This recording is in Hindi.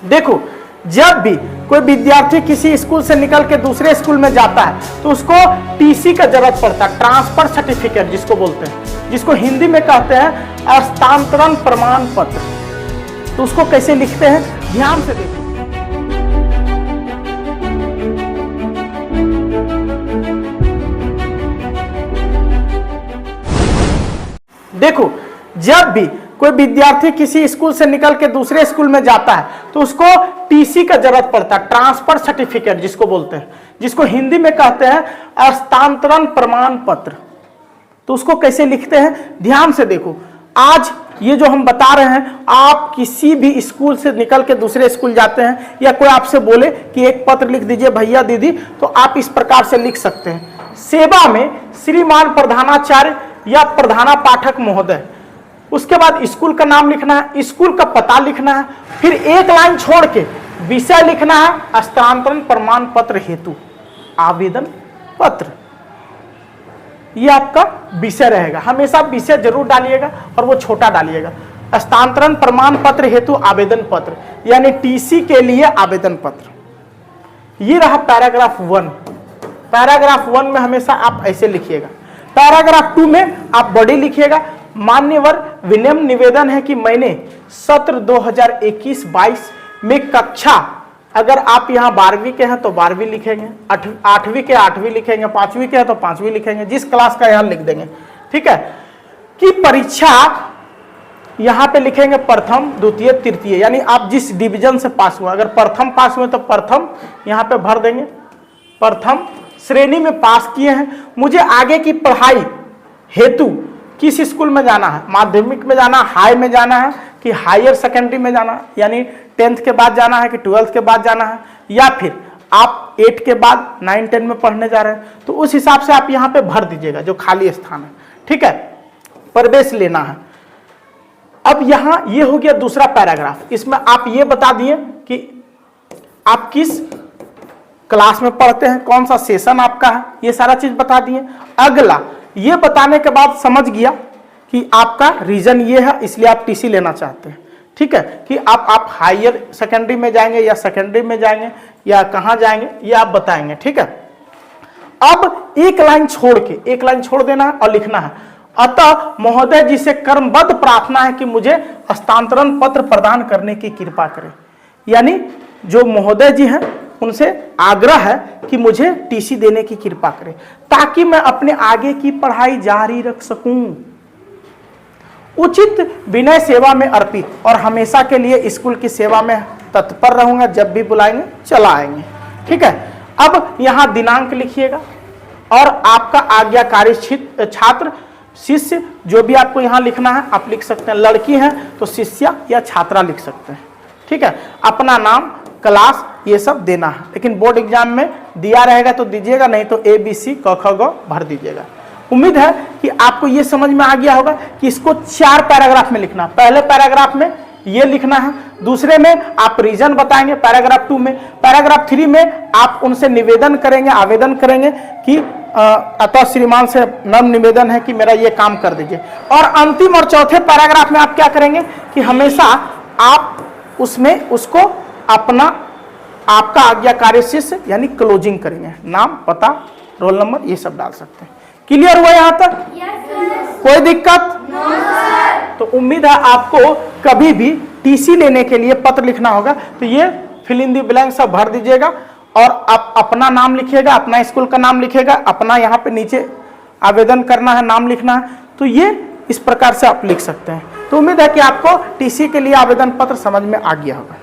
देखो, जब भी कोई विद्यार्थी किसी स्कूल से निकल के दूसरे स्कूल में जाता है तो उसको टीसी का जरूरत पड़ता है, ट्रांसफर सर्टिफिकेट जिसको बोलते हैं, जिसको हिंदी में कहते हैं हस्तांतरण प्रमाण पत्र। तो उसको कैसे लिखते हैं, ध्यान से देखो। देखो, जब भी कोई विद्यार्थी किसी स्कूल से निकल के दूसरे स्कूल में जाता है तो उसको टीसी का जरूरत पड़ता है, ट्रांसफर सर्टिफिकेट जिसको बोलते हैं, जिसको हिंदी में कहते हैं हस्तांतरण प्रमाण पत्र। तो उसको कैसे लिखते हैं, ध्यान से देखो। आज ये जो हम बता रहे हैं, आप किसी भी स्कूल से निकल के दूसरे स्कूल जाते हैं या कोई आपसे बोले कि एक पत्र लिख दीजिए भैया दीदी, तो आप इस प्रकार से लिख सकते हैं। सेवा में श्रीमान प्रधानाचार्य या प्रधानापाठक महोदय, उसके बाद स्कूल का नाम लिखना है, स्कूल का पता लिखना है, फिर एक लाइन छोड़ के विषय लिखना है, हस्तांतरण प्रमाण पत्र हेतु आवेदन पत्र। ये आपका विषय रहेगा, हमेशा विषय जरूर डालिएगा और वो छोटा डालिएगा। हस्तांतरण प्रमाण पत्र हेतु आवेदन पत्र यानी टीसी के लिए आवेदन पत्र। ये रहा पैराग्राफ 1। पैराग्राफ 1 में हमेशा आप ऐसे लिखिएगा। पैराग्राफ 2 में आप बॉडी लिखिएगा, मान्यवर विनम्र निवेदन है कि मैंने सत्र 2021-22 में कक्षा, अगर आप यहाँ 12वीं के हैं तो 12वीं लिखेंगे, 8वीं के 8वीं लिखेंगे, 5वीं के हैं तो 5वीं लिखेंगे, जिस क्लास का यहाँ लिख देंगे, ठीक है, कि परीक्षा यहाँ पे लिखेंगे प्रथम द्वितीय तृतीय, यानी आप जिस डिवीजन से पास हुआ, अगर प्रथम पास हुए तो प्रथम यहाँ पे भर देंगे, प्रथम श्रेणी में पास किए हैं। मुझे आगे की पढ़ाई हेतु किस स्कूल में जाना है, माध्यमिक में जाना, हाई में जाना है कि हायर सेकेंडरी में जाना है, यानी 10th के बाद जाना है कि 12th के बाद जाना है, या फिर आप 8 के बाद 9, 10 में पढ़ने जा रहे हैं, तो उस हिसाब से आप यहाँ पे भर दीजिएगा जो खाली स्थान है, ठीक है। प्रवेश लेना है। अब यहाँ ये हो गया दूसरा पैराग्राफ। इसमें आप ये बता दिए कि आप किस क्लास में पढ़ते हैं, कौन सा सेशन आपका है, ये सारा चीज बता दिए। अगला ये बताने के बाद समझ गया कि आपका रीजन ये है, इसलिए आप टीसी लेना चाहते हैं, ठीक है, कि आप हायर सेकेंडरी में जाएंगे या सेकेंडरी में जाएंगे या कहाँ जाएंगे, ये आप बताएंगे, ठीक है। अब एक लाइन छोड़ के, एक लाइन छोड़ देना है और लिखना है, अतः महोदय जी से कर्मबद्ध प्रार्थना है कि मुझे हस्तांतरण पत्र प्रदान करने की कृपा करें। यानी जो महोदय जी हैं उनसे आग्रह है कि मुझे टीसी देने की कृपा करें ताकि मैं अपने आगे की पढ़ाई जारी रख सकूं। उचित विनय सेवा में अर्पित और हमेशा के लिए स्कूल की सेवा में तत्पर रहूंगा, जब भी बुलाएंगे चला आएंगे, ठीक है। अब यहाँ दिनांक लिखिएगा और आपका आज्ञाकारी छात्र शिष्य, जो भी आपको यहाँ लिखना है आप लिख सकते हैं। लड़की है तो शिष्या या छात्रा लिख सकते हैं, ठीक है। अपना नाम, क्लास, ये सब देना है, लेकिन बोर्ड एग्जाम में दिया रहेगा तो दीजिएगा, नहीं तो ABC क ख ग भर दीजिएगा। उम्मीद है कि आपको ये समझ में आ गया होगा कि इसको 4 पैराग्राफ में लिखना। पहले पैराग्राफ में ये लिखना है, दूसरे में आप रीजन बताएंगे, पैराग्राफ 2 में, पैराग्राफ 3 में आप उनसे निवेदन करेंगे, आवेदन करेंगे कि अतः श्रीमान से नम्र निवेदन है कि मेरा ये काम कर दीजिए। और अंतिम और चौथे पैराग्राफ में आप क्या करेंगे कि हमेशा आप उसमें उसको अपना आपका आज्ञाकारी शिष्य यानी क्लोजिंग करेंगे, नाम, पता, रोल नंबर, ये सब डाल सकते हैं। क्लियर हुआ यहाँ तक? कोई दिक्कत? तो उम्मीद है आपको कभी भी टीसी लेने के लिए पत्र लिखना होगा तो ये फिल इन द ब्लैंक सब भर दीजिएगा और आप अपना नाम लिखिएगा, अपना स्कूल का नाम लिखिएगा, अपना यहाँ पे नीचे आवेदन करना है, नाम लिखना है, तो ये इस प्रकार से आप लिख सकते हैं। तो उम्मीद है कि आपको टीसी के लिए आवेदन पत्र समझ में आ गया होगा।